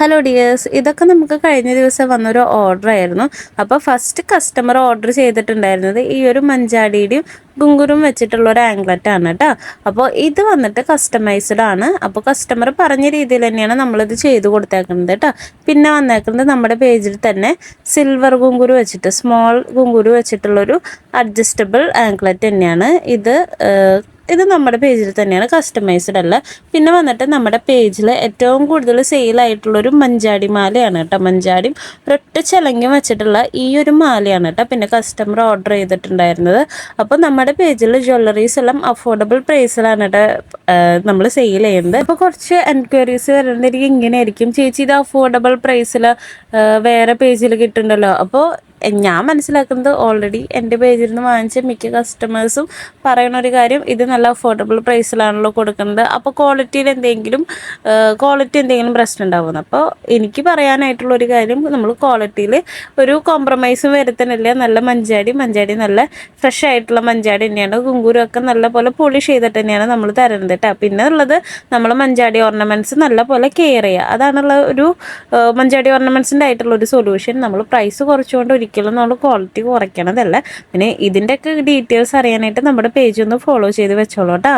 Hello dears, ഇതൊക്കെ നമുക്ക് കഴിഞ്ഞ ദിവസം വന്നൊരു ഓർഡർ ആയിരുന്നു. അപ്പോൾ ഫസ്റ്റ് കസ്റ്റമർ ഓർഡർ ചെയ്തിട്ടുണ്ടായിരുന്നത് ഈ ഒരു മഞ്ചാടിയുടെയും ഗുങ്കുറും വെച്ചിട്ടുള്ള ഒരു ആംഗ്ലറ്റ് ആണ് കേട്ടോ. അപ്പോൾ ഇത് വന്നിട്ട് കസ്റ്റമൈസ്ഡ് ആണ്. അപ്പോൾ കസ്റ്റമർ പറഞ്ഞ രീതിയിൽ തന്നെയാണ് നമ്മളിത് ചെയ്ത് കൊടുത്തേക്കുന്നത് കേട്ടോ. പിന്നെ വന്നേക്കുന്നത് നമ്മുടെ പേജിൽ തന്നെ സിൽവർ ഗുങ്കുരു വെച്ചിട്ട്, സ്മോൾ ഗുങ്കുരു വെച്ചിട്ടുള്ളൊരു അഡ്ജസ്റ്റബിൾ ആംഗ്ലറ്റ് തന്നെയാണ് ഇത് നമ്മുടെ പേജിൽ തന്നെയാണ്, കസ്റ്റമൈസ്ഡ് അല്ല. പിന്നെ വന്നിട്ട് നമ്മുടെ പേജിൽ ഏറ്റവും കൂടുതൽ സെയിലായിട്ടുള്ളൊരു മഞ്ചാടി മാലയാണ് കേട്ടോ. മഞ്ചാടിയും ഒരൊറ്റ ചിലങ്കം വെച്ചിട്ടുള്ള ഈ ഒരു മാലയാണ് കേട്ടോ പിന്നെ കസ്റ്റമർ ഓർഡർ ചെയ്തിട്ടുണ്ടായിരുന്നത്. അപ്പോൾ നമ്മുടെ പേജിൽ ജ്വല്ലറീസ് എല്ലാം അഫോർഡബിൾ പ്രൈസിലാണ് കേട്ടോ നമ്മൾ സെയിൽ ചെയ്യുന്നത്. അപ്പോൾ കുറച്ച് എൻക്വയറീസ് വരുന്നത് ഇങ്ങനെയായിരിക്കും, ചേച്ചി ഇത് അഫോർഡബിൾ പ്രൈസിൽ വേറെ പേജിൽ കിട്ടുന്നുണ്ടല്ലോ. അപ്പോൾ ഞാൻ മനസ്സിലാക്കുന്നത് ഓൾറെഡി എൻ്റെ പേജിൽ നിന്ന് വാങ്ങിച്ച മിക്ക കസ്റ്റമേഴ്സും പറയുന്ന ഒരു കാര്യം, ഇത് നല്ല അഫോർഡബിൾ പ്രൈസിലാണല്ലോ കൊടുക്കുന്നത്, അപ്പോൾ ക്വാളിറ്റി എന്തെങ്കിലും പ്രശ്നം ഉണ്ടാവുന്നു. അപ്പോൾ എനിക്ക് പറയാനായിട്ടുള്ളൊരു കാര്യം, നമ്മൾ ക്വാളിറ്റിയിൽ ഒരു കോംപ്രമൈസും വരുത്തണില്ല. നല്ല മഞ്ചാടി നല്ല ഫ്രഷ് ആയിട്ടുള്ള മഞ്ചാടി തന്നെയാണ്. ഗുങ്കുരൊക്കെ നല്ല പോലെ പോളിഷ് ചെയ്തിട്ട് തന്നെയാണ് നമ്മൾ തരുന്നത് കേട്ടോ. പിന്നെ ഉള്ളത് നമ്മൾ മഞ്ചാടി ഓർണമെൻറ്റ്സ് നല്ല പോലെ കെയർ ചെയ്യുക, അതാണുള്ള ഒരു മഞ്ചാടി ഓർണമെൻറ്റ്സിൻ്റെ ആയിട്ടുള്ള ഒരു സൊല്യൂഷൻ. നമ്മൾ പ്രൈസ് കുറച്ചുകൊണ്ട് ഒരിക്കലും നമ്മൾ ക്വാളിറ്റി കുറയ്ക്കണതല്ല. പിന്നെ ഇതിൻ്റെയൊക്കെ ഡീറ്റെയിൽസ് അറിയാനായിട്ട് നമ്മുടെ പേജ് ഒന്ന് ഫോളോ ചെയ്ത് വെച്ചോളൂ കേട്ടോ.